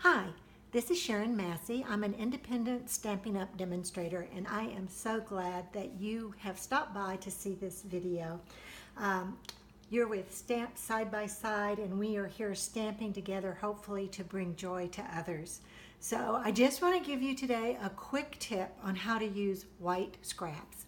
Hi, this is Sharon Massey. I'm an independent Stampin' Up! Demonstrator, and I am so glad that you have stopped by to see this video. You're with Stamp Side by Side, and we are here stamping together, hopefully to bring joy to others. So I just want to give you today a quick tip on how to use white scraps.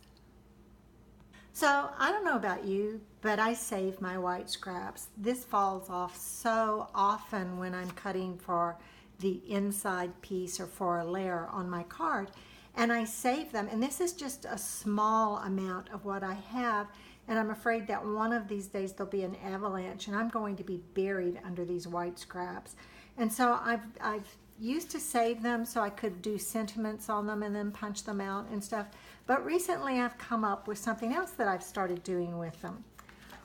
So I don't know about you, but I save my white scraps. This falls off so often when I'm cutting for the inside piece or for a layer on my card, and I save them, and this is just a small amount of what I have, and I'm afraid that one of these days there'll be an avalanche and I'm going to be buried under these white scraps. And so I've used to save them so I could do sentiments on them and then punch them out and stuff, but recently I've come up with something else that I've started doing with them.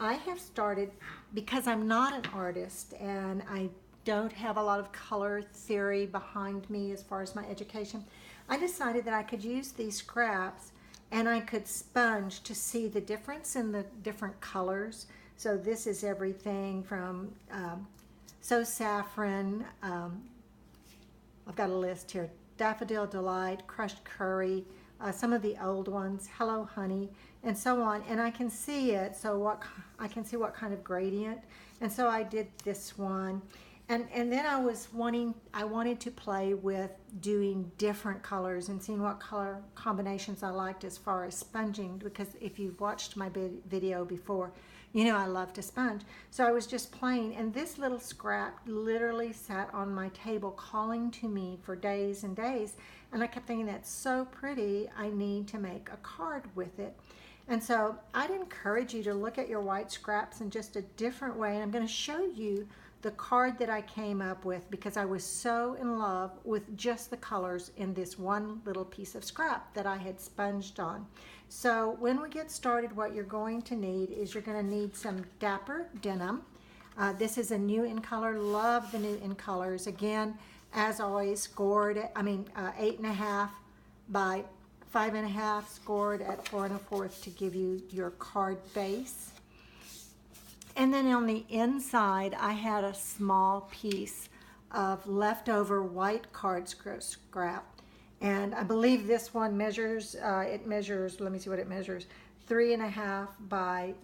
I have started, because I'm not an artist and I don't have a lot of color theory behind me as far as my education, I decided that I could use these scraps and I could sponge to see the difference in the different colors. So this is everything from So Saffron, I've got a list here, Daffodil Delight, Crushed Curry, some of the old ones, Hello Honey, and so on. And I can see it, so I can see what kind of gradient. And so I did this one. And then I wanted to play with doing different colors and seeing what color combinations I liked as far as sponging, because if you've watched my video before, you know I love to sponge. So I was just playing, and this little scrap literally sat on my table calling to me for days and days, and I kept thinking, that's so pretty, I need to make a card with it. And so I'd encourage you to look at your white scraps in just a different way, and I'm going to show you the card that I came up with because I was so in love with just the colors in this one little piece of scrap that I had sponged on. So when we get started, what you're going to need is you're going to need some Dapper Denim. This is a new in color. Love the new in colors. Again, as always, scored, 8.5 by 5.5, scored at 4 1/4 to give you your card base. And then on the inside, I had a small piece of leftover white card scrap. And I believe this one measures, let me see what it measures, 3.5 by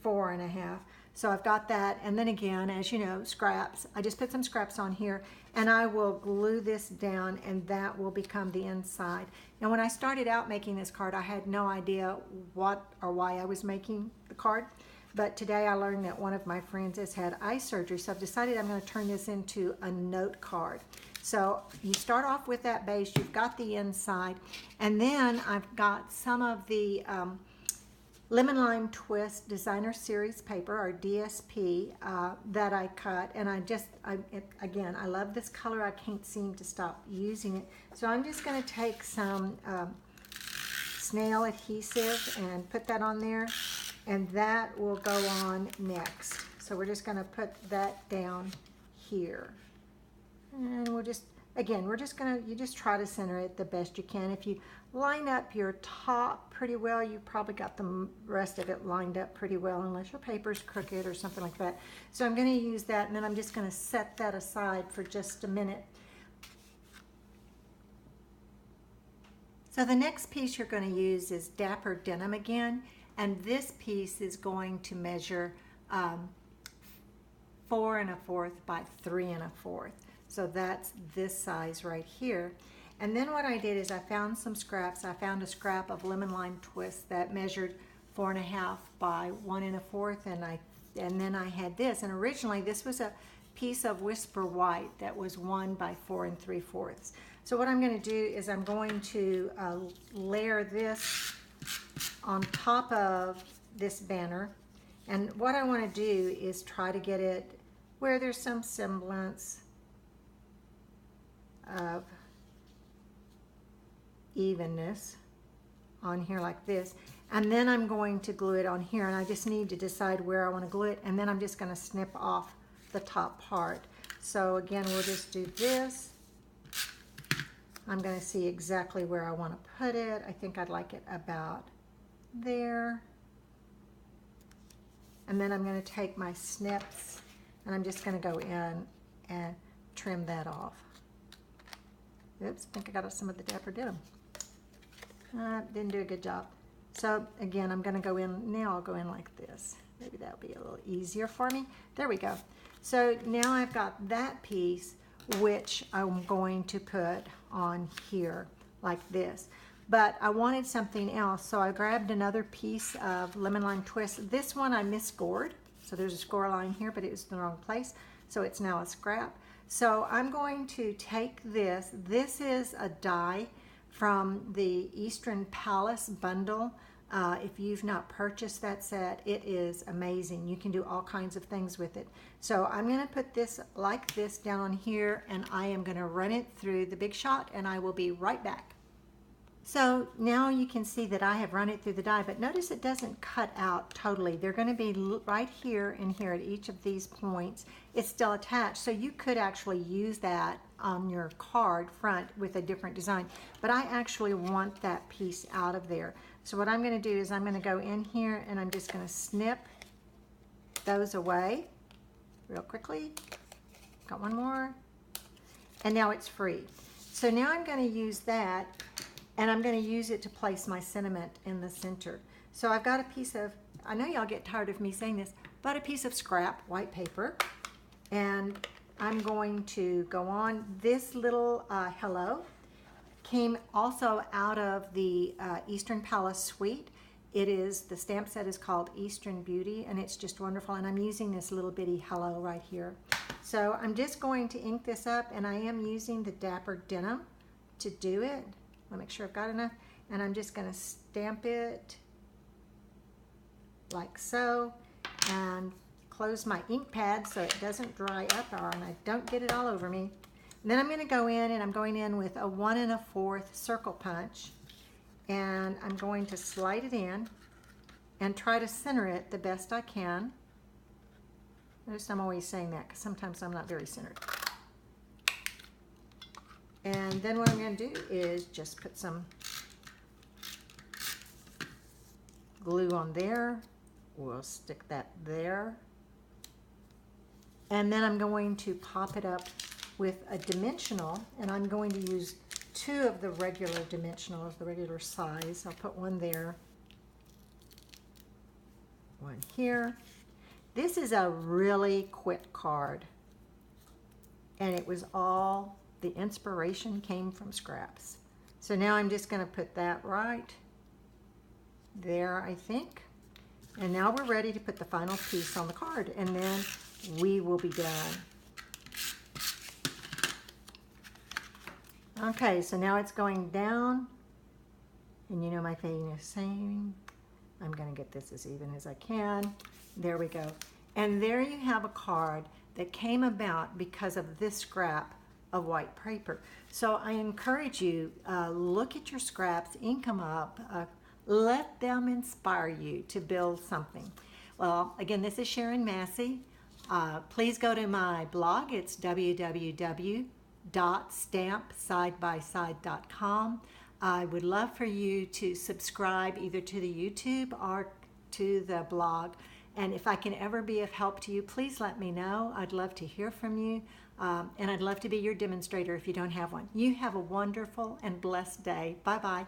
4.5. So I've got that. And then again, as you know, scraps. I just put some scraps on here and I will glue this down and that will become the inside. Now when I started out making this card, I had no idea what or why I was making the card. But today I learned that one of my friends has had eye surgery, so I've decided I'm going to turn this into a note card. So you start off with that base, you've got the inside, and then I've got some of the Lemon Lime Twist Designer Series paper, or DSP, that I cut, and again, I love this color. I can't seem to stop using it. So I'm just going to take some snail adhesive and put that on there. And that will go on next. So we're just going to put that down here. And we'll just, again, you just try to center it the best you can. If you line up your top pretty well, you probably got the rest of it lined up pretty well, unless your paper's crooked or something like that. So I'm going to use that, and then I'm just going to set that aside for just a minute. So the next piece you're going to use is Dapper Denim again. And this piece is going to measure 4 1/4 by 3 1/4. So that's this size right here. And then what I did is I found some scraps. I found a scrap of Lemon Lime Twist that measured 4.5 by 1 1/4, and then I had this. And originally this was a piece of Whisper White that was 1 by 4 3/4. So what I'm going to do is I'm going to layer this on top of this banner, and what I want to do is try to get it where there's some semblance of evenness on here like this, and then I'm going to glue it on here, and I just need to decide where I want to glue it, and then I'm just going to snip off the top part. So again, we'll just do this. I'm going to see exactly where I want to put it. I think I'd like it about there. And then I'm going to take my snips and I'm just going to go in and trim that off. Oops, I think I got some of the Dapper Denim. Didn't do a good job. So again, I'm going to go in, now I'll go in like this. Maybe that'll be a little easier for me. There we go. So now I've got that piece, which I'm going to put on here like this. But I wanted something else, so I grabbed another piece of lemon lime twist. This one I mis-scored, so there's a score line here, but it was in the wrong place, so it's now a scrap. So I'm going to take this. This is a die from the Eastern Palace bundle. If you've not purchased that set, it is amazing. You can do all kinds of things with it. So I'm going to put this like this down on here, and I am going to run it through the Big Shot, and I will be right back. So now you can see that I have run it through the die, but notice it doesn't cut out totally. They're going to be right here and here at each of these points. It's still attached, so you could actually use that on your card front with a different design, but I actually want that piece out of there. So what I'm going to do is I'm going to go in here and I'm just going to snip those away real quickly. Got one more, and now it's free. So now I'm going to use that, and I'm going to use it to place my sentiment in the center. So I've got a piece of, I know y'all get tired of me saying this, but a piece of scrap white paper, and I'm going to go on this little hello. Came also out of the Eastern Palace suite. It is, the stamp set is called Eastern Beauty, and it's just wonderful, and I'm using this little bitty hello right here. So I'm just going to ink this up, and I am using the Dapper Denim to do it. I'll make sure I've got enough, and I'm just going to stamp it like so, and close my ink pad so it doesn't dry up and I don't get it all over me. And then I'm going to go in, and I'm going in with a 1 1/4 circle punch, and I'm going to slide it in and try to center it the best I can. Notice I'm always saying that because sometimes I'm not very centered. And then what I'm going to do is just put some glue on there. We'll stick that there. And then I'm going to pop it up with a dimensional, and I'm going to use 2 of the regular dimensionals, the regular size. I'll put one there, one here. This is a really quick card, and it was all, the inspiration came from scraps. So now I'm just going to put that right there, I think. And now we're ready to put the final piece on the card, and then we will be done. Okay, so now it's going down, and you know my famous saying, I'm going to get this as even as I can. There we go. And there you have a card that came about because of this scrap of white paper. So I encourage you, look at your scraps, ink them up, let them inspire you to build something. Well, again, this is Sharon Massey. Please go to my blog. It's www.stampsidebyside.com. I would love for you to subscribe either to the YouTube or to the blog. And if I can ever be of help to you, please let me know. I'd love to hear from you. And I'd love to be your demonstrator if you don't have one. You have a wonderful and blessed day. Bye-bye.